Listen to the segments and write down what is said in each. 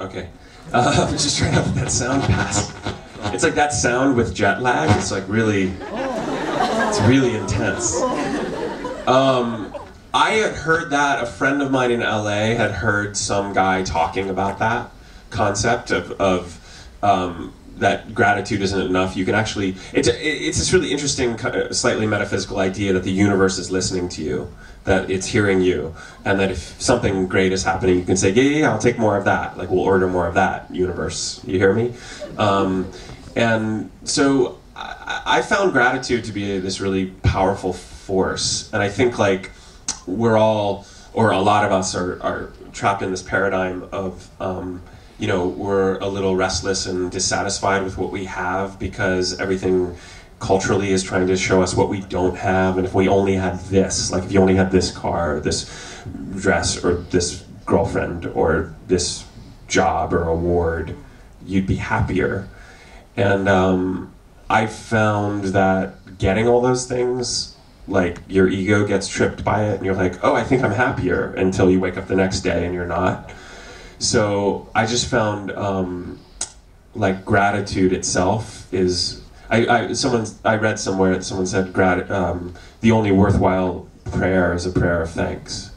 Okay. I'm just trying to have that sound pass. It's like that sound with jet lag. It's like really, it's really intense. I had heard that, a friend of mine in LA had heard some guy talking about that concept of that gratitude isn't enough. You can actually, it's this really interesting, slightly metaphysical idea that the universe is listening to you, that it's hearing you, and that if something great is happening, you can say, yeah, I'll take more of that. Like, we'll order more of that, universe. You hear me? And so I found gratitude to be this really powerful force, and I think like we're all, or a lot of us are trapped in this paradigm of you know, we're a little restless and dissatisfied with what we have because everything culturally is trying to show us what we don't have, and if we only had this, like if you only had this car, or this dress, or this girlfriend, or this job or award, you'd be happier. And I found that getting all those things, like your ego gets tripped by it and you're like, oh, I think I'm happier, until you wake up the next day and you're not. So I just found like gratitude itself is, I read somewhere that someone said the only worthwhile prayer is a prayer of thanks.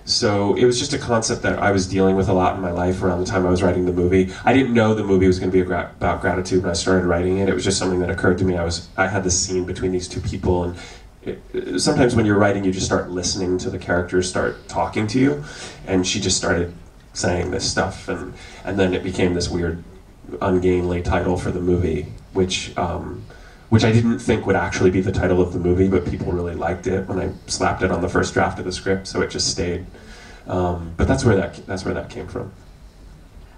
So it was just a concept that I was dealing with a lot in my life around the time I was writing the movie. I didn't know the movie was going to be about gratitude when I started writing it. It was just something that occurred to me. I had this scene between these two people, and sometimes when you're writing, you just start listening to the characters start talking to you, and she just started saying this stuff, and then it became this weird, ungainly title for the movie, which I didn't think would actually be the title of the movie, but people really liked it when I slapped it on the first draft of the script, so it just stayed. But that's where that came from.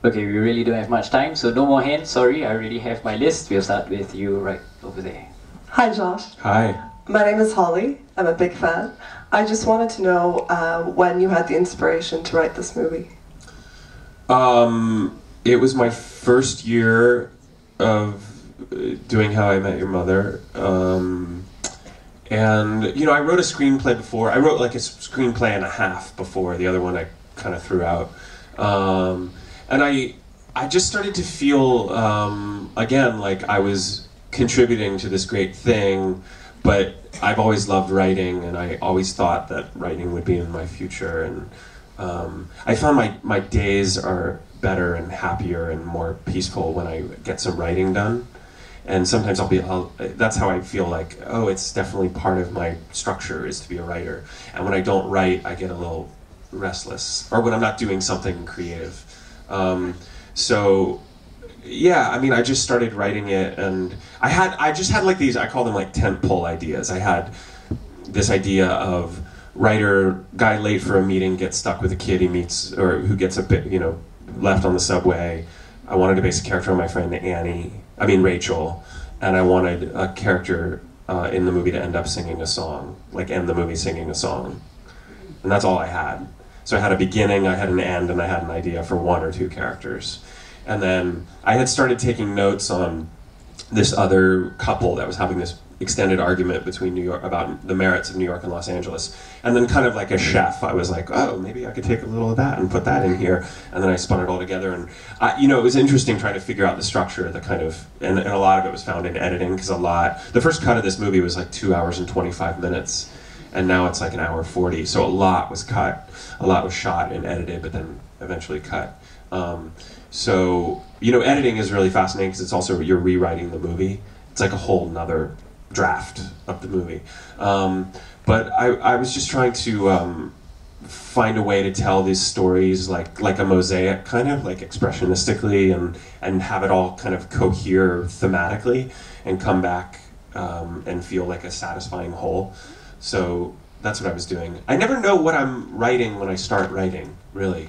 Okay, we really don't have much time, so no more hands. Sorry, I already have my list. We'll start with you right over there. Hi, Josh. Hi. My name is Holly. I'm a big fan. I just wanted to know when you had the inspiration to write this movie. It was my first year of doing How I Met Your Mother, and you know, I wrote a screenplay before. I wrote like a screenplay and a half before. The other one I kind of threw out, and I just started to feel again like I was contributing to this great thing. But I've always loved writing, and I always thought that writing would be in my future. And I found my days are better and happier and more peaceful when I get some writing done. And sometimes that's how I feel like, oh, it's definitely part of my structure is to be a writer. And when I don't write, I get a little restless, or when I'm not doing something creative. So yeah, I mean, I just started writing it, and I just had like these, I call them like tentpole ideas. I had this idea of guy late for a meeting, gets stuck with a kid he meets, or who gets left on the subway. I wanted to base a character on my friend Rachel, and I wanted a character in the movie to end up singing a song, like end the movie singing a song. And that's all I had. So I had a beginning, I had an end, and I had an idea for one or two characters. And then I had started taking notes on this other couple that was having this extended argument between New York about the merits of New York and Los Angeles. And then kind of like a chef, I was like, oh, maybe I could take a little of that and put that in here. And then I spun it all together. And it was interesting trying to figure out the structure, the kind of, and a lot of it was found in editing, because the first cut of this movie was like 2 hours and 25 minutes. And now it's like 1 hour 40. So a lot was cut. A lot was shot and edited, but then eventually cut. So, editing is really fascinating because it's also, you're rewriting the movie. It's like a whole nother draft of the movie. But I was just trying to find a way to tell these stories like a mosaic, kind of, like expressionistically, and have it all kind of cohere thematically and come back and feel like a satisfying whole. So that's what I was doing. I never know what I'm writing when I start writing, really.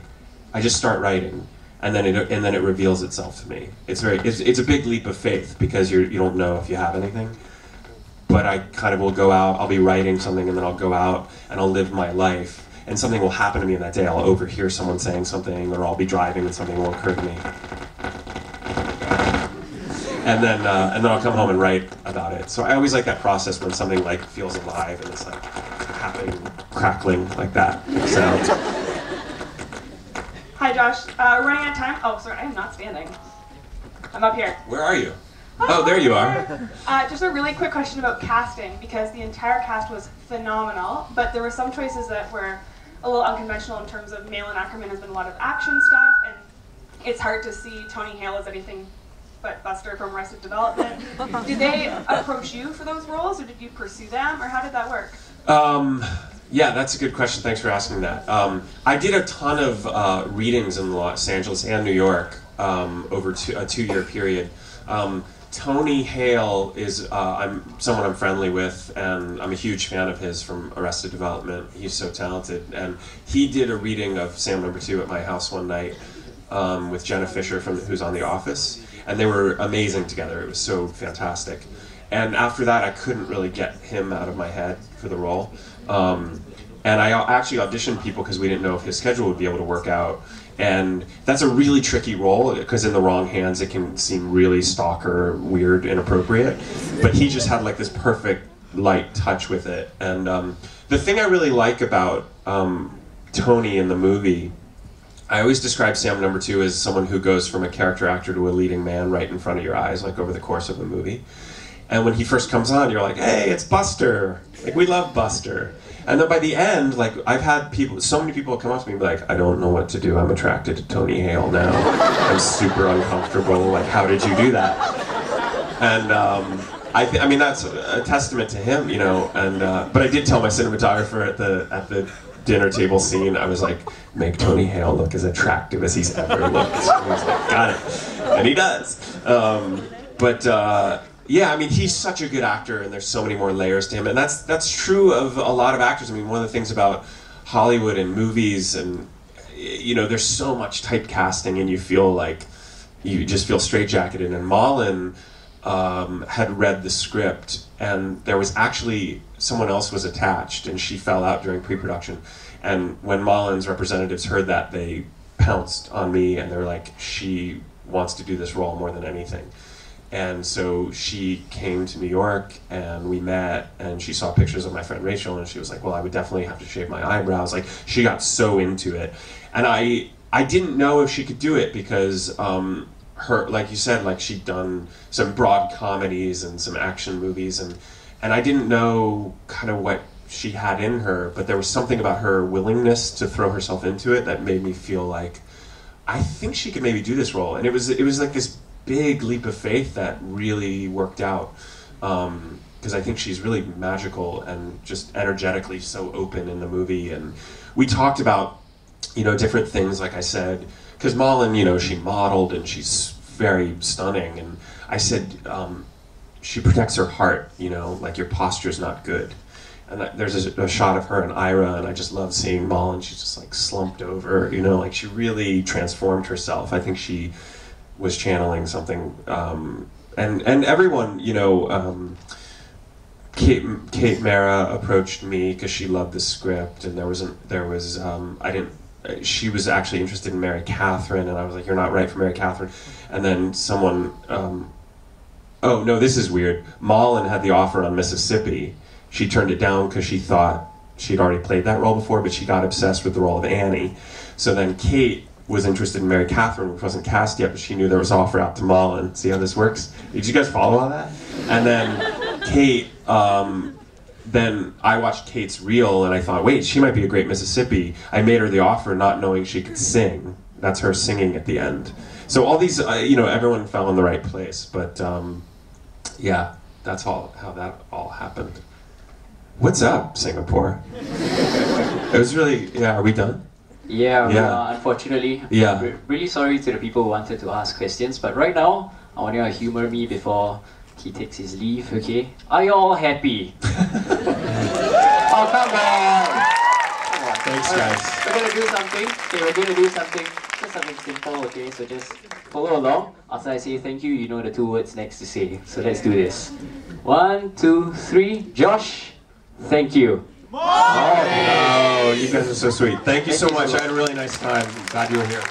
I just start writing. And then it reveals itself to me. It's a big leap of faith, because you don't know if you have anything. But I kind of will go out, I'll be writing something, and then I'll go out and I'll live my life, and something will happen to me in that day. I'll overhear someone saying something, or I'll be driving and something will occur to me. And then I'll come home and write about it. So I always like that process when something like feels alive and it's like happening, crackling like that sounds. Hi, Josh. We're running out of time. Oh, sorry, I am not standing. I'm up here. Where are you? Oh, there you are. Just a really quick question about casting, because the entire cast was phenomenal, but there were some choices that were a little unconventional in terms of Malin Ackerman has been a lot of action stuff, and it's hard to see Tony Hale as anything but Buster from Arrested Development. Did they approach you for those roles, or did you pursue them, or how did that work? Yeah, that's a good question. Thanks for asking that. I did a ton of readings in Los Angeles and New York over a 2-year period. Tony Hale is someone I'm friendly with, and I'm a huge fan of his from Arrested Development. He's so talented, and he did a reading of Sam No. 2 at my house one night with Jenna Fisher who's on The Office, and they were amazing together. It was so fantastic. And after that, I couldn't really get him out of my head for the role. And I actually auditioned people because we didn't know if his schedule would be able to work out. And that's a really tricky role, because in the wrong hands it can seem really stalker, weird, inappropriate. But he just had like this perfect light touch with it. And the thing I really like about Tony in the movie, I always describe Sam No. 2 as someone who goes from a character actor to a leading man right in front of your eyes, like over the course of the movie. And when he first comes on, you're like, hey, it's Buster. Like, we love Buster. And then by the end, like, I've had so many people come up to me and be like, I don't know what to do. I'm attracted to Tony Hale now. I'm super uncomfortable. Like, how did you do that? And I mean, that's a testament to him, you know. And but I did tell my cinematographer at the dinner table scene, I was like, make Tony Hale look as attractive as he's ever looked. And he was like, got it. And he does. Yeah, I mean, he's such a good actor, and there's so many more layers to him, and that's true of a lot of actors. I mean, one of the things about Hollywood and movies, and you know, there's so much typecasting, and you feel like you just feel straitjacketed. And Malin had read the script, and there was actually someone else was attached, and she fell out during pre-production. And when Malin's representatives heard that, they pounced on me, and they were like, she wants to do this role more than anything. And so she came to New York, and we met, and she saw pictures of my friend Rachel, and she was like, well, I would definitely have to shave my eyebrows. Like, she got so into it. And I didn't know if she could do it, because her, like you said, like, she'd done some broad comedies and some action movies, and I didn't know kind of what she had in her, but there was something about her willingness to throw herself into it that made me feel like, I think she could maybe do this role. And it was like this big leap of faith that really worked out, because I think she's really magical and just energetically so open in the movie. And we talked about, you know, different things, like I said, because Malin, you know, she modeled and she's very stunning, and I said she protects her heart, you know, like your posture's not good. And there's a shot of her and Ira, and I just love seeing Malin. She's just like slumped over, you know, like she really transformed herself. I think she was channeling something, and everyone, you know, Kate Mara approached me because she loved the script, and she was actually interested in Mary Catherine, and I was like, you're not right for Mary Catherine. And then someone, oh no, this is weird. Malin had the offer on Mississippi. She turned it down because she thought she'd already played that role before, but she got obsessed with the role of Annie. So then Kate was interested in Mary Catherine, which wasn't cast yet, but she knew there was an offer out to Malin. See how this works? Did you guys follow all that? And then Kate, then I watched Kate's reel, and I thought, wait, she might be a great Mississippi. I made her the offer not knowing she could sing. That's her singing at the end. So all these, you know, everyone fell in the right place. But yeah, that's how that all happened. What's up, Singapore? It was really, yeah, are we done? Yeah, Yeah. Unfortunately. Yeah. Really sorry to the people who wanted to ask questions, but right now, I want you to humor me before he takes his leave, okay? Are you all happy? Oh, come on! Come on. Thanks, Alright, guys. we're gonna do something. Okay, we're gonna do something. Just something simple, okay? So just follow along. After I say thank you, you know the 2 words next to say. So let's do this. 1, 2, 3. Josh, thank you. Oh, you guys are so sweet. Thank you so Thank you much. so I had a really nice time. Glad you were here.